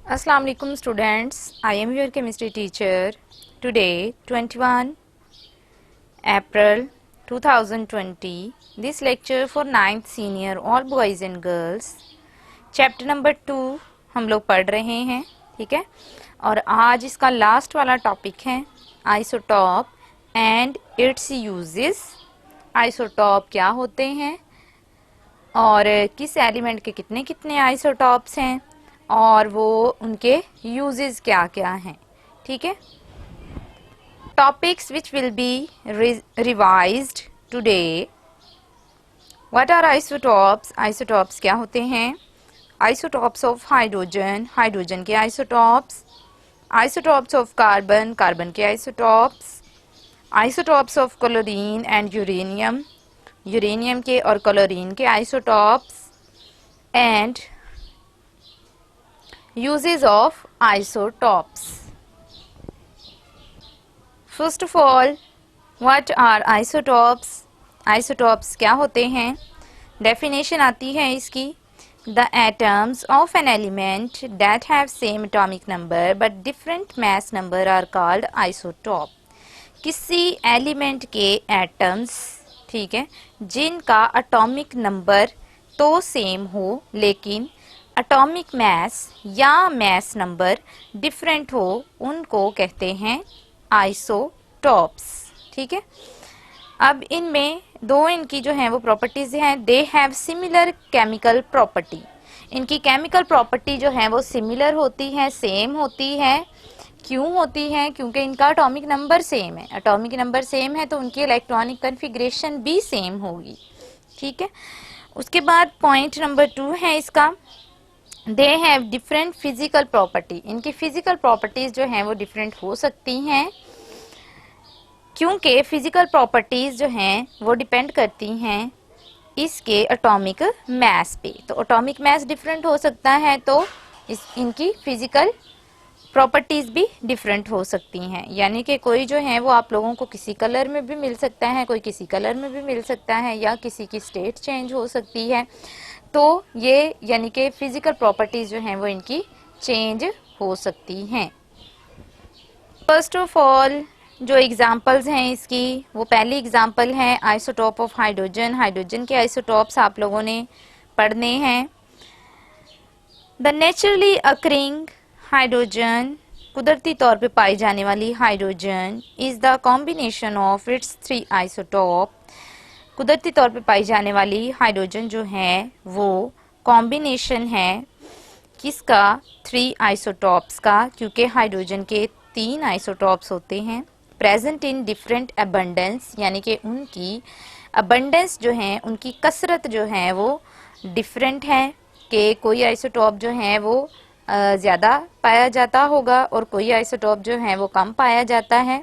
Assalamu alaikum students, I am your chemistry teacher. Today 21 April 2020, this lecture for 9th senior all boys and girls, chapter number 2 हम लोग पढ़ रहे हैं, ठीक है। और आज इसका लास्ट वाला टॉपिक है isotope and it's uses. Isotope क्या होते हैं और किस एलिमेंट के कितने कितने आइसोटॉप्स हैं और वो उनके यूजेस क्या क्या हैं, ठीक है। Topics which will be revised today. What are isotopes? Isotopes क्या होते हैं? आइसोटॉप्स ऑफ हाइड्रोजन, हाइड्रोजन के isotopes. Isotopes of carbon, carbon के isotopes. Isotopes of chlorine and uranium, uranium के और क्लोरीन के isotopes. And uses of isotopes. First of all, what are isotopes? Isotopes क्या होते हैं? Definition आती है इसकी, the atoms of an element that have same atomic number but different mass number are called isotope. किसी element के atoms, ठीक है, जिनका अटोमिक नंबर तो सेम हो लेकिन एटॉमिक मास या मास नंबर डिफरेंट हो, उनको कहते हैं आइसोटॉप्स, ठीक है। अब इनमें दो इनकी जो है वो प्रॉपर्टीज हैं, they have similar chemical property. इनकी केमिकल प्रॉपर्टी जो है वो सिमिलर होती है, सेम होती है। क्यों होती है? क्योंकि इनका एटॉमिक नंबर सेम है। एटॉमिक नंबर सेम है तो उनकी इलेक्ट्रॉनिक कन्फिग्रेशन भी सेम होगी, ठीक है। उसके बाद पॉइंट नंबर 2 है इसका, they have different physical property. इनकी फिजिकल प्रॉपर्टीज जो हैं वो डिफरेंट हो सकती हैं क्योंकि फिजिकल प्रॉपर्टीज जो हैं वो डिपेंड करती हैं इसके एटॉमिक मास पे। तो एटॉमिक मास डिफरेंट हो सकता है तो इनकी फिजिकल प्रॉपर्टीज भी डिफरेंट हो सकती हैं। यानी कि कोई जो है वो आप लोगों को किसी कलर में भी मिल सकता है, कोई किसी कलर में भी मिल सकता है, या किसी की स्टेट चेंज हो सकती है। तो ये यानी कि फिजिकल प्रॉपर्टीज जो हैं वो इनकी चेंज हो सकती हैं। फर्स्ट ऑफ ऑल जो एग्जांपल्स हैं इसकी, वो पहली एग्जांपल है आइसोटॉप ऑफ हाइड्रोजन। हाइड्रोजन के आइसोटॉप्स आप लोगों ने पढ़ने हैं। द नेचुरली अकरिंग हाइड्रोजन, कुदरती तौर पे पाई जाने वाली hydrogen, is the combination of its 3 isotope. कुदरती तौर पे पाई जाने वाली हाइड्रोजन जो है वो कॉम्बिनेशन है किसका? 3 आइसोटॉप्स का, क्योंकि हाइड्रोजन के 3 आइसोटॉप्स होते हैं, प्रेजेंट इन डिफरेंट अबंडेंस, यानी कि उनकी अबंडेंस जो है, उनकी कसरत जो है वो डिफरेंट है। कि कोई आइसोटॉप जो है वो ज़्यादा पाया जाता होगा और कोई आइसोटॉप जो है वो कम पाया जाता है।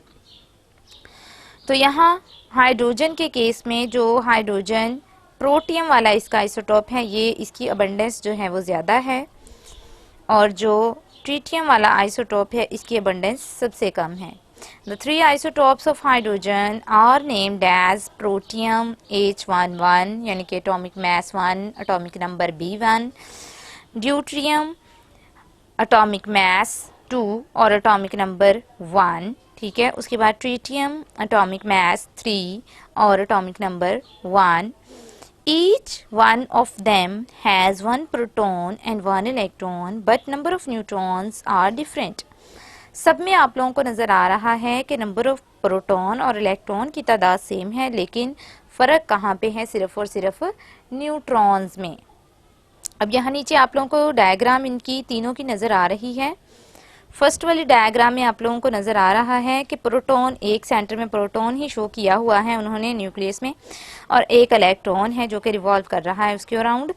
तो यहाँ हाइड्रोजन के केस में जो हाइड्रोजन प्रोटियम वाला इसका आइसोटॉप है, ये इसकी अबंडेंस जो है वो ज़्यादा है, और जो ट्रीटियम वाला आइसोटॉप है इसकी अबंडेंस सबसे कम है। The 3 isotopes of hydrogen are named as protium H11 यानी कि atomic mass 1, atomic number B1, deuterium atomic mass 2 और atomic number 1, ठीक है। उसके बाद ट्रीटियम atomic mass 3 और atomic number 1. Each one of them has 1 proton and 1 electron, but number of neutrons are different. सब में आप लोगों को नजर आ रहा है कि नंबर ऑफ प्रोटॉन और इलेक्ट्रॉन की तादाद सेम है, लेकिन फर्क कहाँ पे है? सिर्फ और सिर्फ न्यूट्रॉन्स में। अब यहाँ नीचे आप लोगों को डायग्राम इनकी तीनों की नजर आ रही है। फर्स्ट वाली डायग्राम में आप लोगों को नजर आ रहा है कि प्रोटॉन, एक सेंटर में प्रोटॉन ही शो किया हुआ है उन्होंने न्यूक्लियस में, और एक इलेक्ट्रॉन है जो कि रिवॉल्व कर रहा है उसके अराउंड।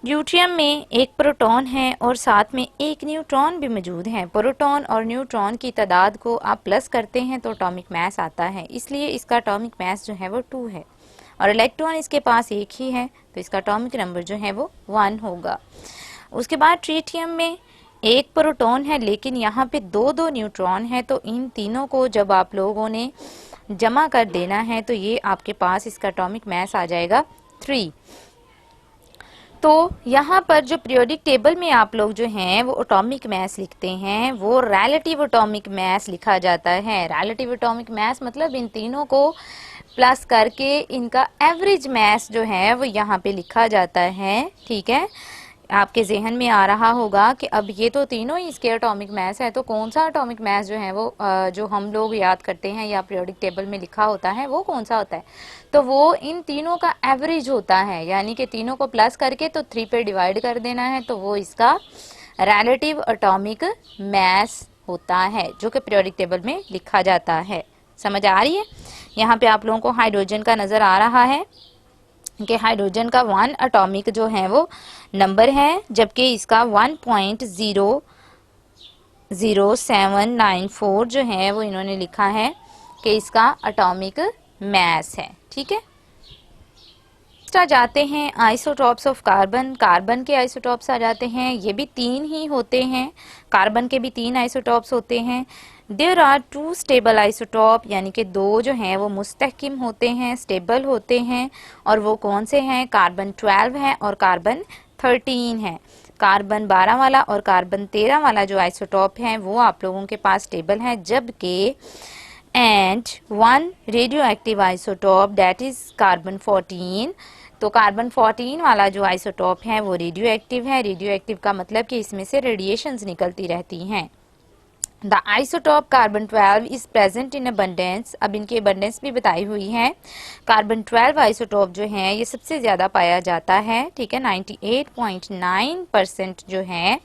ड्यूट्रियम में एक प्रोटॉन है और साथ में एक न्यूट्रॉन भी मौजूद है। प्रोटॉन और न्यूट्रॉन की तादाद को आप प्लस करते हैं तो एटॉमिक मास आता है, इसलिए इसका एटॉमिक मास जो है वो 2 है, और इलेक्ट्रॉन इसके पास एक ही है तो इसका एटॉमिक नंबर जो है वो 1 होगा। उसके बाद ट्रीटियम में एक प्रोटॉन है लेकिन यहाँ पे 2 न्यूट्रॉन है, तो इन तीनों को जब आप लोगों ने जमा कर देना है तो ये आपके पास इसका एटॉमिक मास आ जाएगा 3। तो यहाँ पर जो पीरियोडिक टेबल में आप लोग जो हैं वो एटॉमिक मास लिखते हैं, वो रिलेटिव एटॉमिक मास लिखा जाता है। रिलेटिव एटॉमिक मास मतलब इन तीनों को प्लस करके इनका एवरेज मास जो है वो यहाँ पे लिखा जाता है। ठीक है, आपके जहन में आ रहा होगा कि अब ये तो तीनों ही इसके एटॉमिक मास है, तो कौन सा एटॉमिक मास जो है वो जो हम लोग याद करते हैं या पीरियोडिक टेबल में लिखा होता है वो कौन सा होता है, तो वो इन तीनों का एवरेज होता है, यानी कि तीनों को प्लस करके तो 3 पे डिवाइड कर देना है, तो वो इसका रिलेटिव एटॉमिक मास होता है जो कि पीरियोडिक टेबल में लिखा जाता है। समझ आ रही है? यहाँ पे आप लोगों को हाइड्रोजन का नजर आ रहा है कि हाइड्रोजन का 1 एटॉमिक जो है वो नंबर है, जबकि इसका 1.00794 जो है वो इन्होंने लिखा है कि इसका एटॉमिक मास है। ठीक है, आ जाते हैं आइसोटॉप्स ऑफ कार्बन। कार्बन के आइसोटॉप्स आ जाते हैं, ये भी 3 ही होते हैं, कार्बन के भी 3 आइसोटॉप्स होते हैं। देयर आर 2 स्टेबल आइसोटॉप, यानी कि 2 जो हैं वो मुस्तहकिम होते हैं, स्टेबल होते हैं, और वो कौन से हैं? कार्बन 12 है और कार्बन 13 है। कार्बन 12 वाला और कार्बन 13 वाला जो आइसोटॉप है वो आप लोगों के पास स्टेबल है, जबकि and 1 radio active isotope that is carbon 14, तो कार्बन 14 वाला जो आइसोटॉप है वो रेडियो एक्टिव है। रेडियो एक्टिव का मतलब कि इसमें से रेडिएशंस निकलती रहती हैं। The isotope carbon 12 is present in abundance, अब इनकी अबंडेंस भी बताई हुई है। कार्बन 12 आइसोटॉप जो है ये सबसे ज्यादा पाया जाता है। ठीक है, 98.9% जो है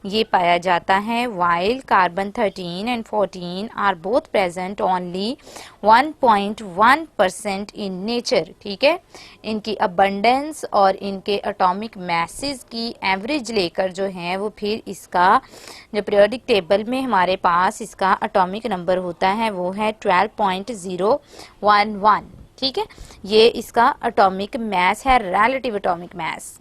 ये पाया जाता है, while carbon 13 and 14 are both present only 1.1% in nature. ठीक है, इनकी अबंडेंस और इनके एटॉमिक मैसेज की एवरेज लेकर जो है वो फिर इसका जो पीरियोडिक टेबल में हमारे पास इसका एटॉमिक नंबर होता है वो है 12.011। ठीक है, ये इसका एटॉमिक मास है, relative atomic mass.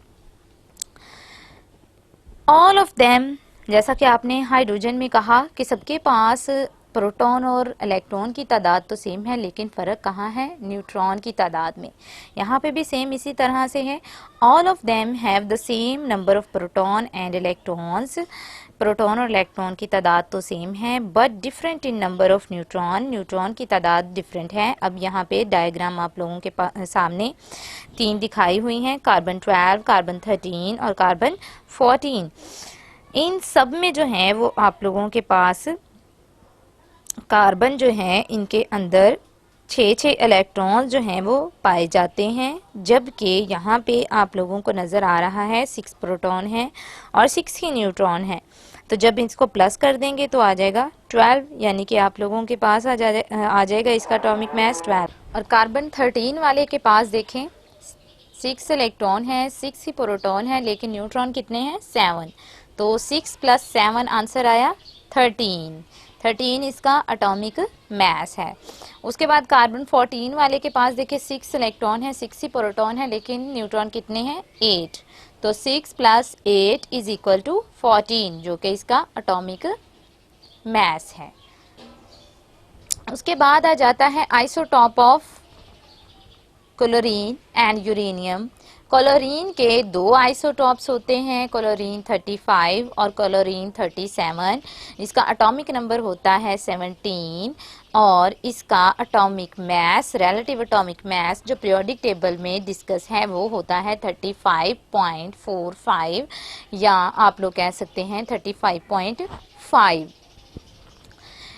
All of them, जैसा कि आपने हाइड्रोजन में कहा कि सबके पास प्रोटॉन और इलेक्ट्रॉन की तादाद तो सेम है, लेकिन फ़र्क कहाँ है? न्यूट्रॉन की तादाद में। यहाँ पे भी सेम इसी तरह से है। All of them have the same number of proton and electrons, proton और इलेक्ट्रॉन की तादाद तो सेम है, but different in number of neutron, neutron की तादाद डिफरेंट है। अब यहाँ पे डायग्राम आप लोगों के सामने 3 दिखाई हुई हैं, कार्बन 12, कार्बन 13 और कार्बन 14। इन सब में जो है वो आप लोगों के पास कार्बन जो है इनके अंदर 6 इलेक्ट्रॉन जो हैं वो पाए जाते हैं, जबकि यहाँ पे आप लोगों को नज़र आ रहा है 6 प्रोटॉन है और 6 ही न्यूट्रॉन है। तो जब इसको प्लस कर देंगे तो आ जाएगा 12, यानी कि आप लोगों के पास आ जाएगा इसका एटॉमिक मास 12। और कार्बन 13 वाले के पास देखें 6 इलेक्ट्रॉन है, 6 ही प्रोटॉन है, लेकिन न्यूट्रॉन कितने हैं? 7। तो 6 + 7 आंसर आया 13 इसका एटॉमिक मास है। उसके बाद कार्बन 14 वाले के पास देखिए 6 इलेक्ट्रॉन है, 6 ही प्रोटॉन है, लेकिन न्यूट्रॉन कितने हैं? 8। तो 6 + 8 = 14, जो कि इसका एटॉमिक मास है। उसके बाद आ जाता है isotope of chlorine and uranium. Chlorine के 2 आइसोटॉप्स होते हैं, क्लोरीन 35 और क्लोरीन 37। इसका एटॉमिक नंबर होता है 17 और इसका atomic mass, relative atomic mass जो पीरियोडिक टेबल में डिस्कस है वो होता है 35.45 या आप लोग कह सकते हैं 35.5।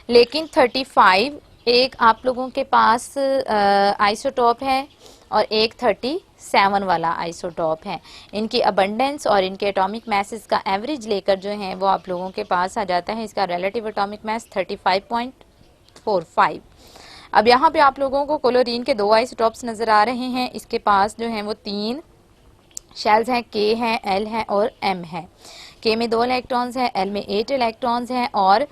लेकिन 35 एक आप लोगों के पास आइसोटॉप है और एक 37 वाला आइसोटॉप है। इनकी अबंडेंस और इनके एटॉमिक मासेस का एवरेज लेकर जो है वो आप लोगों के पास आ जाता है इसका रिलेटिव एटॉमिक मास 35.45। अब यहाँ पे आप लोगों को क्लोरीन के 2 आइसोटॉप्स नजर आ रहे हैं। इसके पास जो है वो 3 शेल्स हैं, के है, एल है और एम है। के में 2 इलेक्ट्रॉन्स हैं, एल में 8 इलेक्ट्रॉन्स हैं और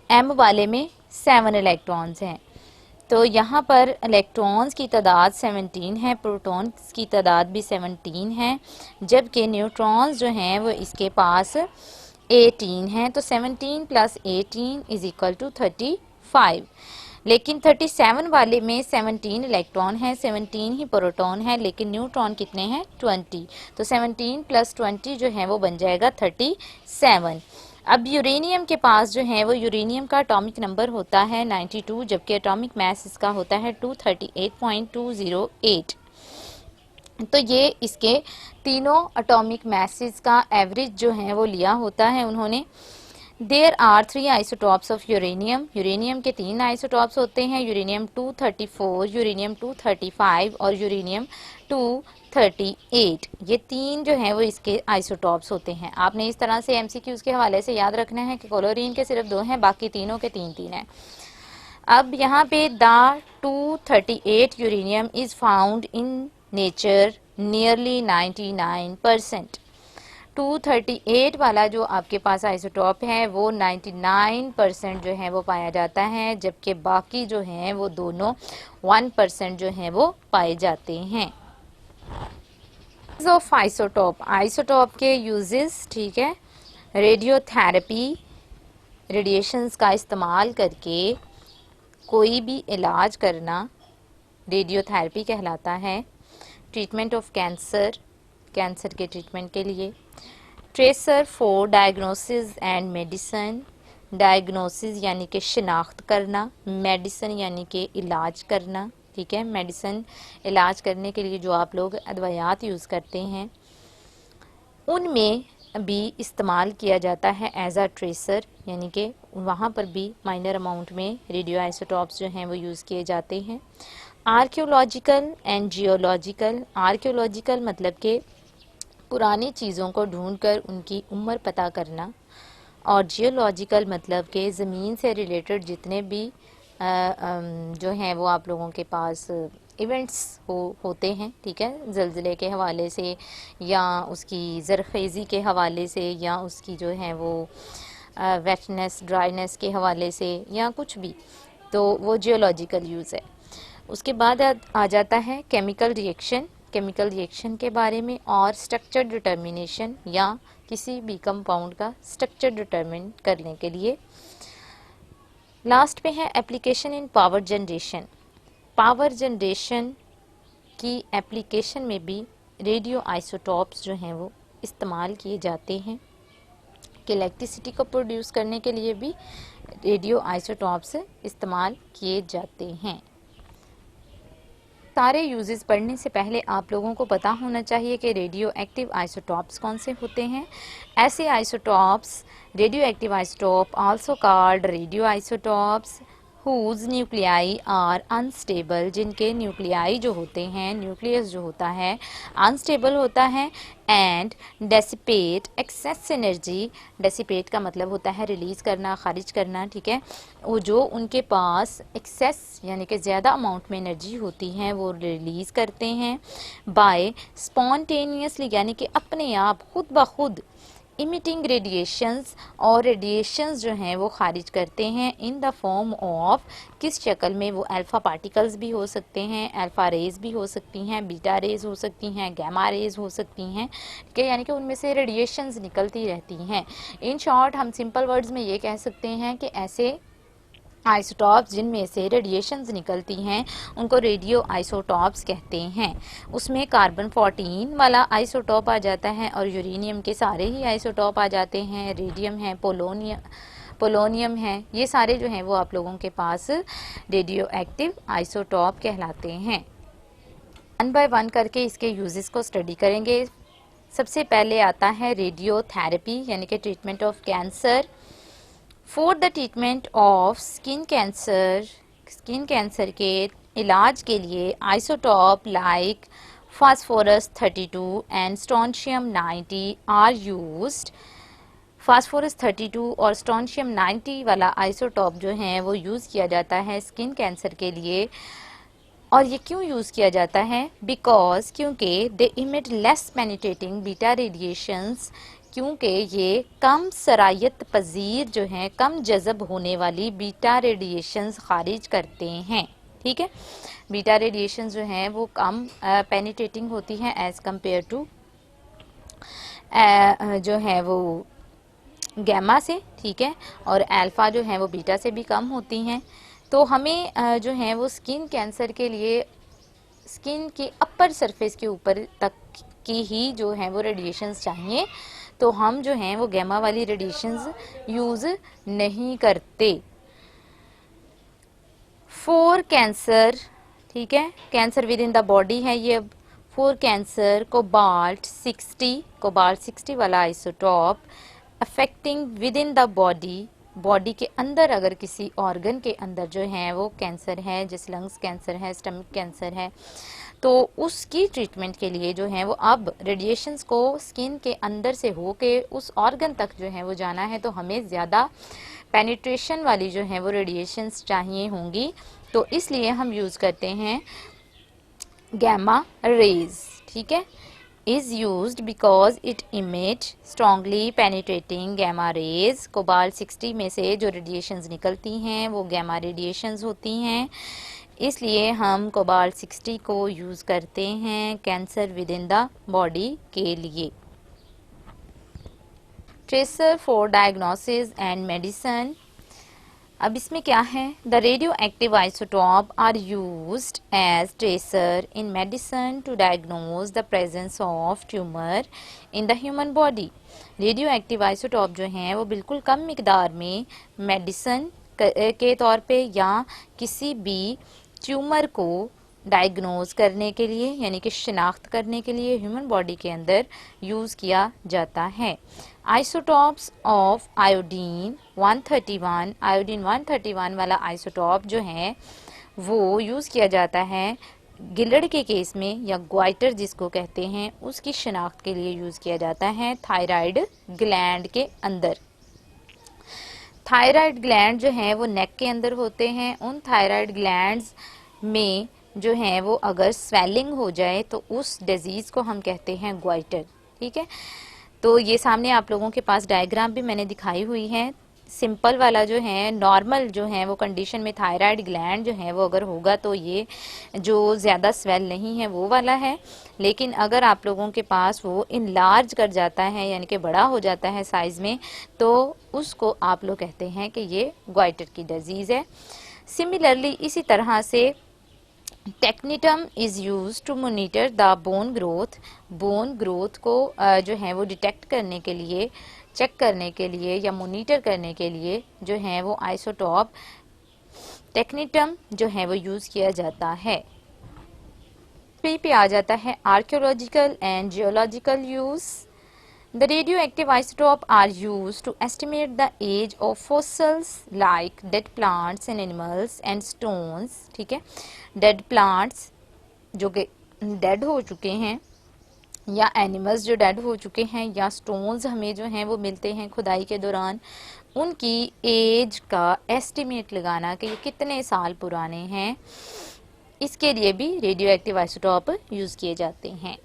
एम वाले में 7 इलेक्ट्रॉन्स हैं। तो यहाँ पर इलेक्ट्रॉन्स की तादाद 17 है, प्रोटॉन्स की तादाद भी 17 है, जबकि न्यूट्रॉन्स जो हैं वो इसके पास 18 हैं। तो 17 + 18 = 35। लेकिन 37 वाले में 17 इलेक्ट्रॉन है, 17 ही प्रोटॉन है, लेकिन न्यूट्रॉन कितने हैं 20। तो 17 प्लस 20 जो है वो बन जाएगा 37। अब यूरेनियम के पास जो है वो यूरेनियम का एटॉमिक नंबर होता है 92, जबकि एटॉमिक मास इसका होता है 238.208। तो ये इसके तीनों एटॉमिक मासेस का एवरेज जो है वो लिया होता है उन्होंने। There are 3 isotopes of uranium. Uranium के 3 आइसोटॉप्स होते हैं, यूरेनियम 234, यूरेनियम 235 और यूरेनियम 238। ये 3 जो है वो इसके आइसोटॉप्स होते हैं। आपने इस तरह से एमसीक्यूज के हवाले से याद रखना है कि क्लोरीन के सिर्फ 2 हैं, बाकी तीनों के 3-3 हैं। अब यहाँ पे the 238 uranium is found in nature nearly 99%। 238 वाला जो आपके पास आइसोटॉप है वो 99% जो है वो पाया जाता है, जबकि बाकी जो हैं वो दोनों 1% जो है वो पाए जाते हैं। ऑफ आइसोटॉप, आइसोटॉप के यूजेस, ठीक है, रेडियोथेरेपी, रेडिएशंस का इस्तेमाल करके कोई भी इलाज करना रेडियोथेरेपी कहलाता है। ट्रीटमेंट ऑफ कैंसर, कैंसर के ट्रीटमेंट के लिए। Tracer for diagnosis and medicine, diagnosis यानी कि शिनाख्त करना, मेडिसिन यानी कि इलाज करना, ठीक है। मेडिसिन इलाज करने के लिए जो आप लोग अदवायात यूज़ करते हैं उनमें भी इस्तेमाल किया जाता है एज आ ट्रेसर, यानी कि वहाँ पर भी माइनर अमाउंट में रेडियो आइसोटॉप्स जो हैं वो यूज़ किए जाते हैं। आर्कियोलॉजिकल एंड जियोलॉजिकल, आर्कियोलॉजिकल मतलब कि पुरानी चीज़ों को ढूंढकर उनकी उम्र पता करना, और जियोलॉजिकल मतलब कि ज़मीन से रिलेटेड जितने भी जो हैं वो आप लोगों के पास इवेंट्स होते हैं, ठीक है, ज़लज़ले के हवाले से या उसकी ज़रख़ेज़ी के हवाले से या उसकी जो है वो वेटनेस ड्राइनेस के हवाले से या कुछ भी, तो वो जियोलॉजिकल यूज़ है। उसके बाद आ जाता है केमिकल रिएक्शन, केमिकल रिएक्शन के बारे में, और स्ट्रक्चर डिटर्मिनेशन या किसी भी कंपाउंड का स्ट्रक्चर डिटर्मिन करने के लिए। लास्ट पे है application in power generation. Power generation की एप्लीकेशन में भी रेडियो आइसोटॉप्स जो हैं वो इस्तेमाल किए जाते हैं, कि इलेक्ट्रिसिटी को प्रोड्यूस करने के लिए भी रेडियो आइसोटॉप्स इस्तेमाल किए जाते हैं। सारे यूजेस पढ़ने से पहले आप लोगों को पता होना चाहिए कि रेडियो एक्टिव आइसोटॉप्स कौन से होते हैं। ऐसे isotopes, radioactive isotope also called radioisotopes whose nuclei are unstable, जिनके न्यूक्लियाई जो होते हैं, न्यूक्लियस जो होता है अनस्टेबल होता है, and dissipate excess energy, dissipate का मतलब होता है रिलीज़ करना, खारिज करना, ठीक है। वो जो उनके पास एक्सेस यानी कि ज़्यादा अमाउंट में एनर्जी होती है वो रिलीज़ करते हैं बाय स्पॉन्टेनियसली, यानी कि अपने आप खुद ब खुद इमिटिंग रेडिएशंस, और रेडिएशंस जो हैं वो खारिज करते हैं इन द फॉर्म ऑफ, किस शक्ल में, वो अल्फ़ा पार्टिकल्स भी हो सकते हैं, अल्फ़ा रेज भी हो सकती हैं, बीटा रेज हो सकती हैं, गैमा रेज हो सकती हैं, ठीक है, यानी कि उनमें से रेडिएशंस निकलती रहती हैं। इन शॉर्ट हम सिंपल वर्ड्स में ये कह सकते हैं कि ऐसे आइसोटॉप्स जिनमें से रेडिएशंस निकलती हैं उनको रेडियो आइसोटॉप्स कहते हैं। उसमें कार्बन 14 वाला आइसोटॉप आ जाता है, और यूरेनियम के सारे ही आइसोटॉप आ जाते हैं, रेडियम है, पोलोनियम है, ये सारे जो हैं वो आप लोगों के पास रेडियो एक्टिव आइसोटॉप कहलाते हैं। वन बाय वन करके इसके यूजेस को स्टडी करेंगे। सबसे पहले आता है रेडियोथेरेपी, यानी कि treatment of cancer. For the treatment of skin cancer, skin cancer के इलाज के लिए isotope like phosphorus 32 and strontium 90 are used. Phosphorus 32 और स्ट्रोंशियम 90 वाला आइसोटॉप जो है वो यूज़ किया जाता है स्किन कैंसर के लिए। और ये क्यों यूज़ किया जाता है? बिकॉज क्योंकि they emit less penetrating beta radiations, क्योंकि ये कम सरायत पजीर जो हैं, कम जज़ब होने वाली बीटा रेडिएशंस खारिज करते हैं, ठीक है। बीटा रेडिएशंस जो हैं वो कम पेनिट्रेटिंग होती हैं एज कम्पेयर टू जो है वो गैमा से, ठीक है, और अल्फ़ा जो है वो बीटा से भी कम होती हैं। तो हमें जो है वो स्किन कैंसर के लिए स्किन के अपर सरफेस के ऊपर तक की ही जो है वो रेडिएशंस चाहिए, तो हम जो हैं वो गैमा वाली रेडिएशंस यूज नहीं करते। फॉर कैंसर, ठीक है, cancer within the body है ये। अब फॉर कैंसर कोबाल्ट 60 वाला isotope affecting with in the body, body के अंदर अगर किसी ऑर्गन के अंदर जो है वो कैंसर है, जैसे लंग्स कैंसर है, स्टमक कैंसर है, तो उसकी ट्रीटमेंट के लिए जो है वो अब रेडिएशंस को स्किन के अंदर से होके उस ऑर्गन तक जो है वो जाना है, तो हमें ज़्यादा पेनिट्रेशन वाली जो है वो रेडिएशंस चाहिए होंगी, तो इसलिए हम यूज़ करते हैं गैमा रेज, ठीक है, is used because it emit strongly penetrating gamma rays। Cobalt 60 में से जो रेडिएशंस निकलती हैं वो गैमा रेडिएशंस होती हैं, इसलिए हम कोबाल्ट 60 को यूज़ करते हैं cancer within the body के लिए। Tracer for diagnosis and medicine, अब इसमें क्या है, the radioactive isotope are used as tracer in medicine to diagnose the presence of tumour in the human body. Radioactive isotope जो हैं वो बिल्कुल कम मिकदार में मेडिसिन के तौर पे या किसी भी ट्यूमर को डायग्नोज करने के लिए यानी कि शिनाख्त करने के लिए ह्यूमन बॉडी के अंदर यूज़ किया जाता है। आइसोटॉप्स ऑफ आयोडीन 131 वाला आइसोटॉप जो है वो यूज़ किया जाता है गिलड़ के केस में, या ग्वाइटर जिसको कहते हैं, उसकी शिनाख्त के लिए यूज़ किया जाता है थायराइड ग्लैंड के अंदर। थायराइड ग्लैंड जो है वो नेक के अंदर होते हैं, उन थायराइड ग्लैंड्स में जो है वो अगर स्वेलिंग हो जाए तो उस डिजीज़ को हम कहते हैं ग्वाइटर, ठीक है। तो ये सामने आप लोगों के पास डायग्राम भी मैंने दिखाई हुई है। सिंपल वाला जो है, नॉर्मल जो है वो कंडीशन में थायराइड ग्लैंड जो है वो अगर होगा तो ये जो ज़्यादा स्वेल नहीं है वो वाला है, लेकिन अगर आप लोगों के पास वो इनलार्ज कर जाता है यानी कि बड़ा हो जाता है साइज़ में, तो उसको आप लोग कहते हैं कि ये ग्वाइटर की डिजीज़ है। सिमिलरली इसी तरह से technetium is use to monitor the bone growth, bone growth को जो है वो डिटेक्ट करने के लिए, चेक करने के लिए या मोनीटर करने के लिए जो है वो आइसोटॉप टेक्निटम जो है वो यूज़ किया जाता है। पे आ जाता है archaeological and geological use. The radioactive isotope are used to estimate the age of fossils like dead plants and animals and stones, ठीक है, dead plants जो कि dead हो चुके हैं, या एनिमल्स जो डेड हो चुके हैं, या स्टोन्स हमें जो हैं वो मिलते हैं खुदाई के दौरान, उनकी एज का एस्टिमेट लगाना कि ये कितने साल पुराने हैं, इसके लिए भी रेडियो एक्टिव आइसोटॉप यूज़ किए जाते हैं।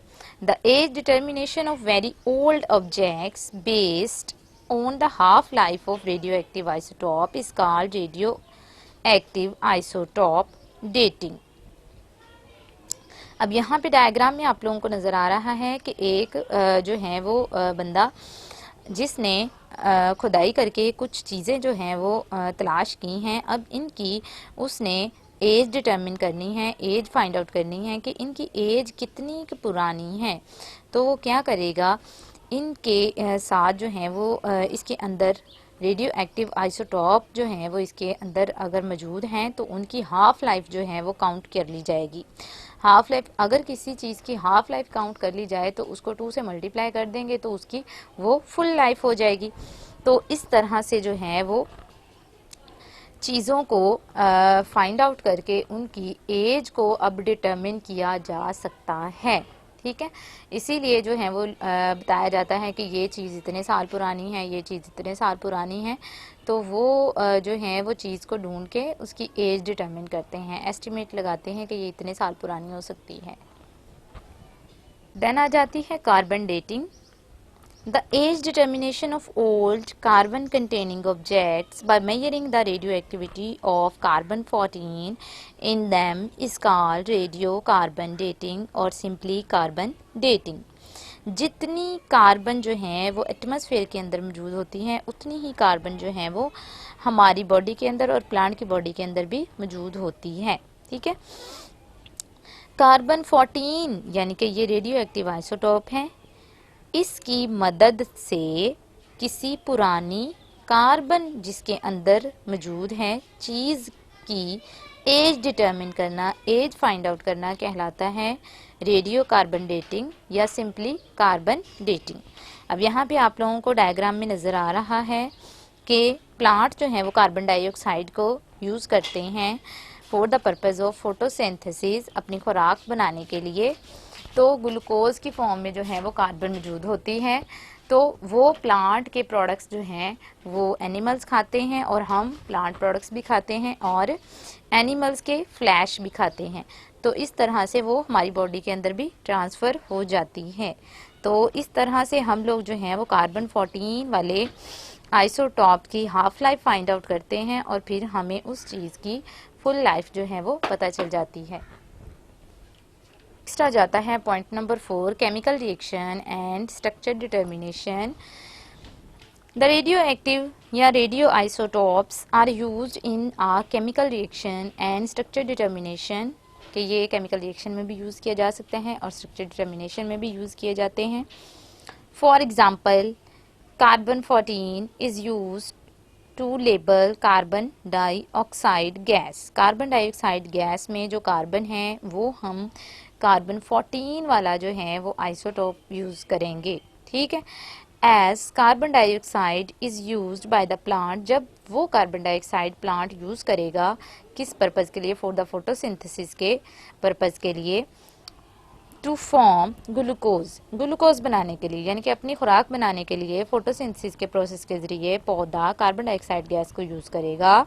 The age determination of very old objects based on the half-life of radioactive isotope is called radioactive isotope dating। अब यहाँ पे डायग्राम में आप लोगों को नज़र आ रहा है कि एक जो है वो बंदा जिसने खुदाई करके कुछ चीज़ें जो हैं वो तलाश की हैं, अब इनकी उसने एज डिटर्मिन करनी है, एज फाइंड आउट करनी है कि इनकी एज कितनी पुरानी है। तो वो क्या करेगा, इनके साथ जो है वो इसके अंदर रेडियो एक्टिव आइसोटॉप जो हैं वो इसके अंदर अगर मौजूद हैं तो उनकी हाफ लाइफ जो है वो काउंट कर ली जाएगी। हाफ लाइफ, अगर किसी चीज़ की हाफ लाइफ काउंट कर ली जाए तो उसको 2 से मल्टीप्लाई कर देंगे तो उसकी वो फुल लाइफ हो जाएगी। तो इस तरह से जो है वो चीज़ों को फाइंड आउट करके उनकी एज को अब डिटरमिन किया जा सकता है, ठीक है। इसीलिए जो है वो बताया जाता है कि ये चीज़ इतने साल पुरानी है, ये चीज़ इतने साल पुरानी है, तो वो जो है वो चीज़ को ढूंढ के उसकी एज डिटरमिन करते हैं, एस्टिमेट लगाते हैं कि ये इतने साल पुरानी हो सकती है। देन आ जाती है carbon dating. The age determination of old carbon containing objects by measuring the radioactivity of carbon-14 in them is called radiocarbon dating or simply carbon dating। जितनी कार्बन जो है वो एटमॉस्फेयर के अंदर मौजूद होती हैं, उतनी ही कार्बन जो है वो हमारी बॉडी के अंदर और प्लांट की बॉडी के अंदर भी मौजूद होती है। ठीक है। कार्बन 14 यानी कि ये रेडियो एक्टिव आइसोटोप है। इसकी मदद से किसी पुरानी कार्बन जिसके अंदर मौजूद है चीज़ की एज डिटरमिन करना, एज फाइंड आउट करना कहलाता है रेडियो कार्बन डेटिंग या सिंपली कार्बन डेटिंग। अब यहाँ पे आप लोगों को डायग्राम में नज़र आ रहा है कि प्लांट जो है वो कार्बन डाइऑक्साइड को यूज़ करते हैं for the purpose of photosynthesis, अपनी खुराक बनाने के लिए। तो ग्लूकोज की फॉर्म में जो है वो कार्बन मौजूद होती है, तो वो प्लांट के प्रोडक्ट्स जो हैं वो एनिमल्स खाते हैं और हम प्लांट प्रोडक्ट्स भी खाते हैं और एनिमल्स के फ्लैश भी खाते हैं। तो इस तरह से वो हमारी बॉडी के अंदर भी ट्रांसफ़र हो जाती है। तो इस तरह से हम लोग जो हैं वो कार्बन 14 वाले आइसोटॉप की हाफ लाइफ फाइंड आउट करते हैं और फिर हमें उस चीज़ की फुल लाइफ जो है वो पता चल जाती है। नेक्स्ट आ जाता है point number 4, chemical reaction and structure determination. The radioactive या radioisotopes are used in a chemical reaction and structure determination, कि ये केमिकल रिएक्शन में भी यूज़ किया जा सकते हैं और स्ट्रक्चर डिटर्मिनेशन में भी यूज़ किए जाते हैं। For example, carbon 14 is used to label carbon dioxide gas. Carbon dioxide gas में जो कार्बन है वो हम कार्बन 14 वाला जो है वो आइसोटोप यूज़ करेंगे। ठीक है। As carbon dioxide is used by the plant, जब वो कार्बन डाइऑक्साइड प्लांट यूज़ करेगा किस पर्पज़ के लिए, फॉर द फोटोसिंथेसिस के पर्पज़ के लिए, टू फॉर्म ग्लूकोज, ग्लूकोज बनाने के लिए, यानी कि अपनी खुराक बनाने के लिए फोटोसिंथेसिस के प्रोसेस के ज़रिए पौधा कार्बन डाइऑक्साइड गैस को यूज़ करेगा।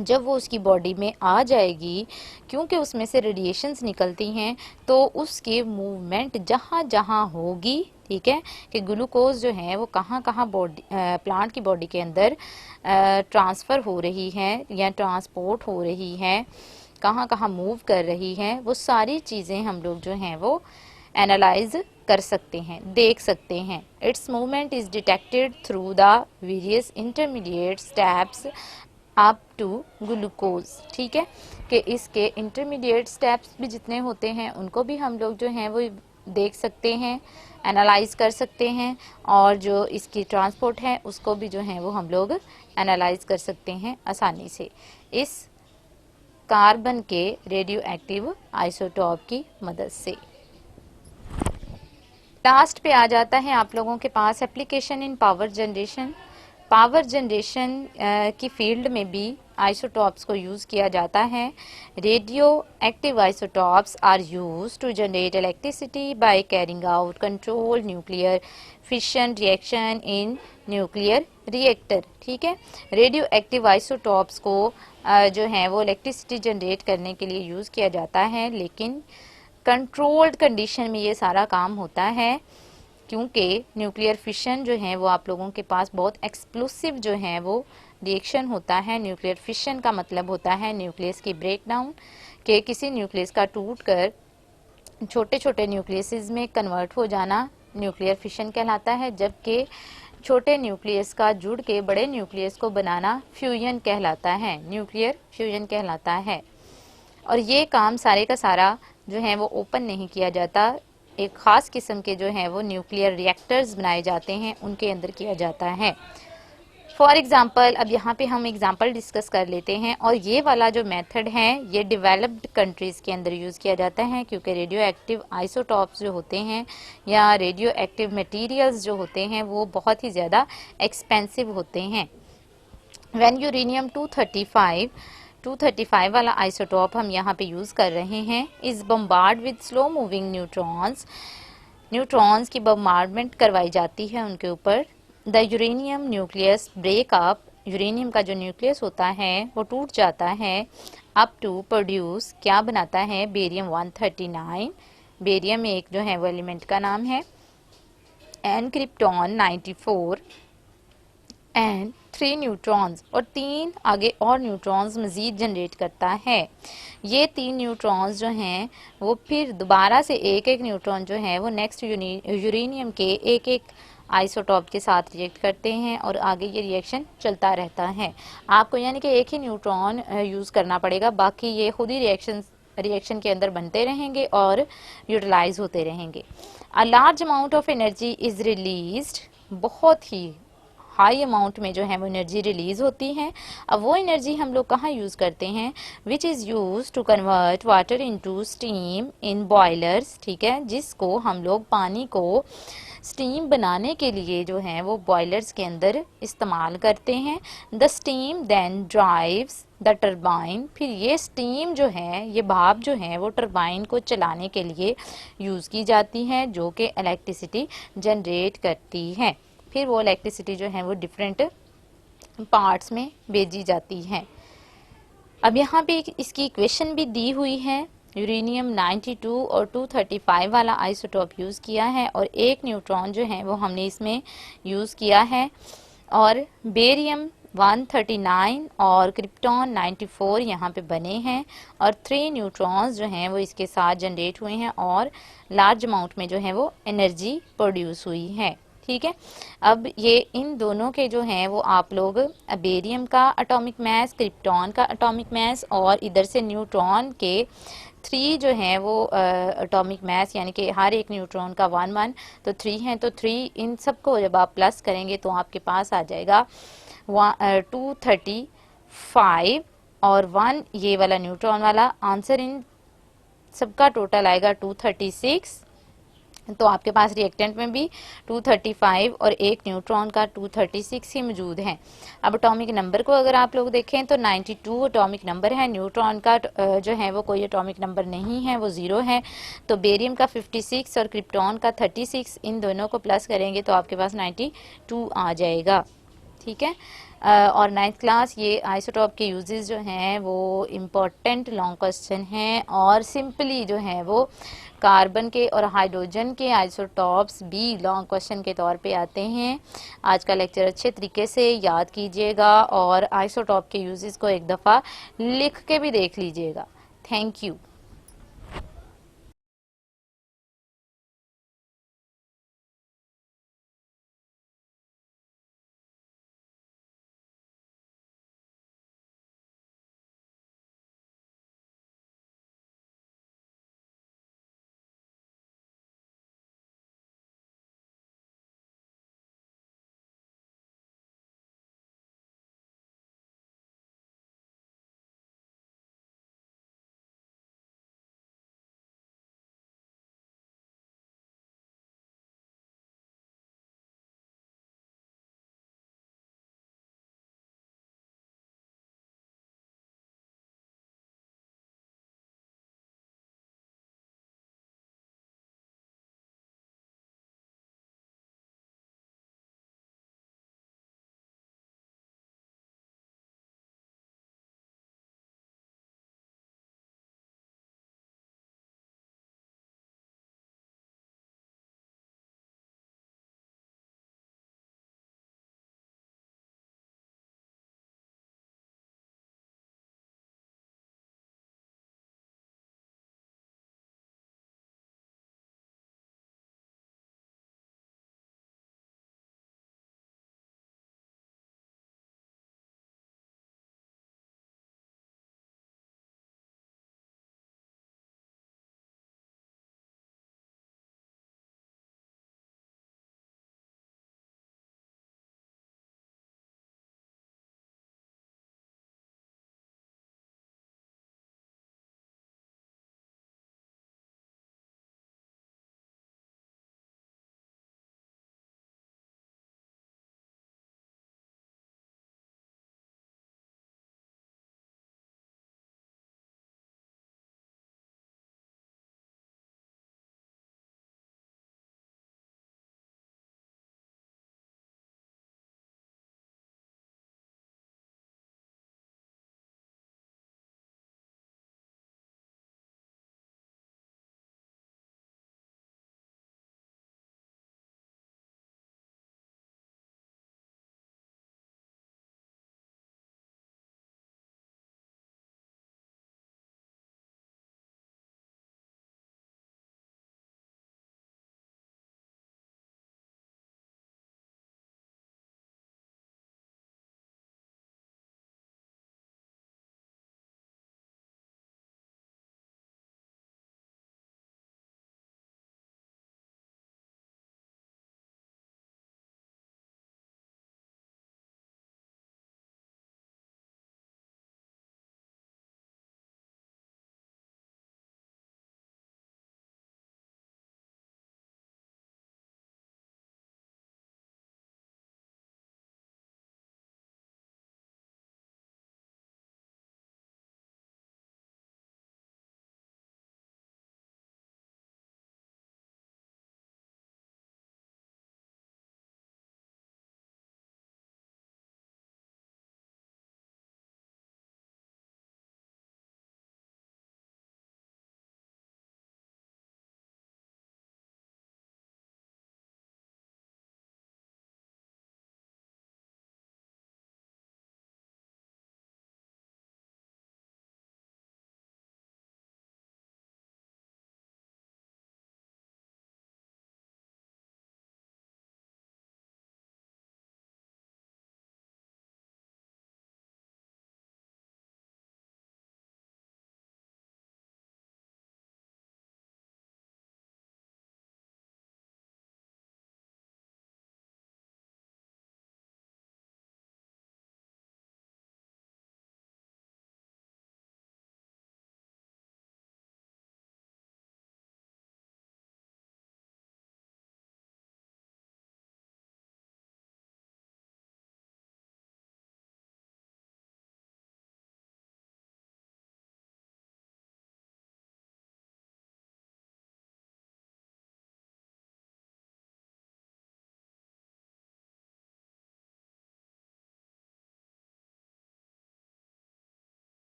जब वो उसकी बॉडी में आ जाएगी, क्योंकि उसमें से रेडिएशंस निकलती हैं, तो उसके मूवमेंट जहाँ जहाँ होगी, ठीक है, कि ग्लूकोज जो है वो कहाँ कहाँ बॉडी प्लांट की बॉडी के अंदर ट्रांसफ़र हो रही है या ट्रांसपोर्ट हो रही है, कहाँ कहाँ मूव कर रही है, वो सारी चीज़ें हम लोग जो हैं वो एनालाइज कर सकते हैं, देख सकते हैं। Its movement is detected through the various intermediate steps up to glucose. ठीक है, कि इसके इंटरमीडिएट स्टेप्स भी जितने होते हैं उनको भी हम लोग जो हैं वो देख सकते हैं, एनालाइज कर सकते हैं, और जो इसकी ट्रांसपोर्ट है उसको भी जो है वो हम लोग एनालाइज कर सकते हैं आसानी से इस कार्बन के रेडियो एक्टिव आइसोटोप की मदद से। लास्ट पे आ जाता है आप लोगों के पास application in power generation. Power generation की फील्ड में भी आइसोटॉप्स को यूज़ किया जाता है। Radioactive isotopes are used to generate electricity by carrying out control nuclear fission reaction in nuclear reactor. ठीक है, रेडियो एक्टिव आइसोटॉप्स को जो है वो इलेक्ट्रिसिटी जनरेट करने के लिए यूज़ किया जाता है, लेकिन कंट्रोल्ड कंडीशन में ये सारा काम होता है, क्योंकि न्यूक्लियर फिशन जो है वो आप लोगों के पास बहुत एक्सप्लोसिव जो है वो रिएक्शन होता है। न्यूक्लियर फिशन का मतलब होता है न्यूक्लियस की ब्रेकडाउन, कि किसी न्यूक्लियस का टूटकर छोटे छोटे न्यूक्लियसिस में कन्वर्ट हो जाना न्यूक्लियर फिशन कहलाता है, जबकि छोटे न्यूक्लियस का जुड़ के बड़े न्यूक्लियस को बनाना फ्यूजन कहलाता है, न्यूक्लियर फ्यूजन कहलाता है। और ये काम सारे का सारा जो है वो ओपन नहीं किया जाता, एक ख़ास किस्म के जो हैं वो न्यूक्लियर रिएक्टर्स बनाए जाते हैं, उनके अंदर किया जाता है। फॉर एग्ज़ाम्पल, अब यहाँ पे हम एग्ज़ाम्पल डिस्कस कर लेते हैं, और ये वाला जो मेथड है ये डेवलप्ड कंट्रीज़ के अंदर यूज़ किया जाता है, क्योंकि रेडियो एक्टिव आइसोटॉप्स जो होते हैं या रेडियो एक्टिव मटीरियल्स जो होते हैं वो बहुत ही ज़्यादा एक्सपेंसिव होते हैं। व्हेन यूरेनियम 235 वाला आइसोटॉप हम यहाँ पे यूज़ कर रहे हैं, इस bombard with slow moving neutrons की बम्बार्डमेंट करवाई जाती है उनके ऊपर। The uranium nucleus break up, uranium का जो न्यूक्लियस होता है वो टूट जाता है, अप टू प्रोड्यूस क्या बनाता है, बेरियम 139। बेरियम एक जो है वो एलिमेंट का नाम है, एंड क्रिप्टॉन 94 एंड 3 न्यूट्रॉन्स, और 3 आगे और न्यूट्रॉन्स मज़ीद जनरेट करता है। ये 3 न्यूट्रॉन्स जो हैं वो फिर दोबारा से एक एक न्यूट्रॉन जो है वो नेक्स्ट यूरेनियम के एक एक आइसोटॉप के साथ रिएक्ट करते हैं और आगे ये रिएक्शन चलता रहता है। आपको यानी कि एक ही न्यूट्रॉन यूज़ करना पड़ेगा, बाकी ये खुद ही रिएक्शन के अंदर बनते रहेंगे और यूटिलाइज होते रहेंगे। A large amount of energy is released, बहुत ही हाई अमाउंट में जो है वो एनर्जी रिलीज होती है। अब वो एनर्जी हम लोग कहाँ यूज़ करते हैं, which is use to convert water into steam in boilers, ठीक है, जिसको हम लोग पानी को स्टीम बनाने के लिए जो है वो बॉयलर्स के अंदर इस्तेमाल करते हैं। The steam then drives the turbine, फिर ये स्टीम जो है, ये भाप जो है वो टरबाइन को चलाने के लिए यूज़ की जाती है, जो कि इलेक्ट्रिसिटी जनरेट करती है। फिर वो इलेक्ट्रिसिटी जो है वो डिफरेंट पार्ट्स में भेजी जाती है। अब यहाँ पे इसकी इक्वेशन भी दी हुई है। यूरेनियम 92 और 235 वाला आइसोटोप यूज़ किया है और एक न्यूट्रॉन जो है वो हमने इसमें यूज़ किया है, और बेरियम 139 और क्रिप्टॉन 94 यहाँ पे बने हैं, और 3 न्यूट्रॉन्स जो हैं वो इसके साथ जनरेट हुए हैं और लार्ज अमाउंट में जो है वो एनर्जी प्रोड्यूस हुई है। ठीक है, अब ये इन दोनों के जो हैं वो आप लोग बेरियम का एटॉमिक मास, क्रिप्टॉन का एटॉमिक मास और इधर से न्यूट्रॉन के 3 जो हैं वो एटॉमिक मास, यानी कि हर एक न्यूट्रॉन का 1 तो 3 हैं, तो 3 इन सबको जब आप प्लस करेंगे तो आपके पास आ जाएगा 235 और 1 ये वाला न्यूट्रॉन वाला। आंसर इन सबका टोटल आएगा 236। तो आपके पास रिएक्टेंट में भी 235 और एक न्यूट्रॉन का 236 ही मौजूद है। अब एटॉमिक नंबर को अगर आप लोग देखें तो 92 एटॉमिक नंबर है, न्यूट्रॉन का जो है वो कोई एटॉमिक नंबर नहीं है, वो 0 है। तो बेरियम का 56 और क्रिप्टॉन का 36, इन दोनों को प्लस करेंगे तो आपके पास 92 आ जाएगा। ठीक है, और 9th क्लास ये आइसोटॉप के यूजेस जो हैं वो इम्पोर्टेंट लॉन्ग क्वेश्चन हैं, और सिंपली जो है वो कार्बन के और हाइड्रोजन के आइसोटॉप्स भी लॉन्ग क्वेश्चन के तौर पे आते हैं। आज का लेक्चर अच्छे तरीके से याद कीजिएगा और आइसोटॉप के यूजेस को एक दफ़ा लिख के भी देख लीजिएगा। Thank you.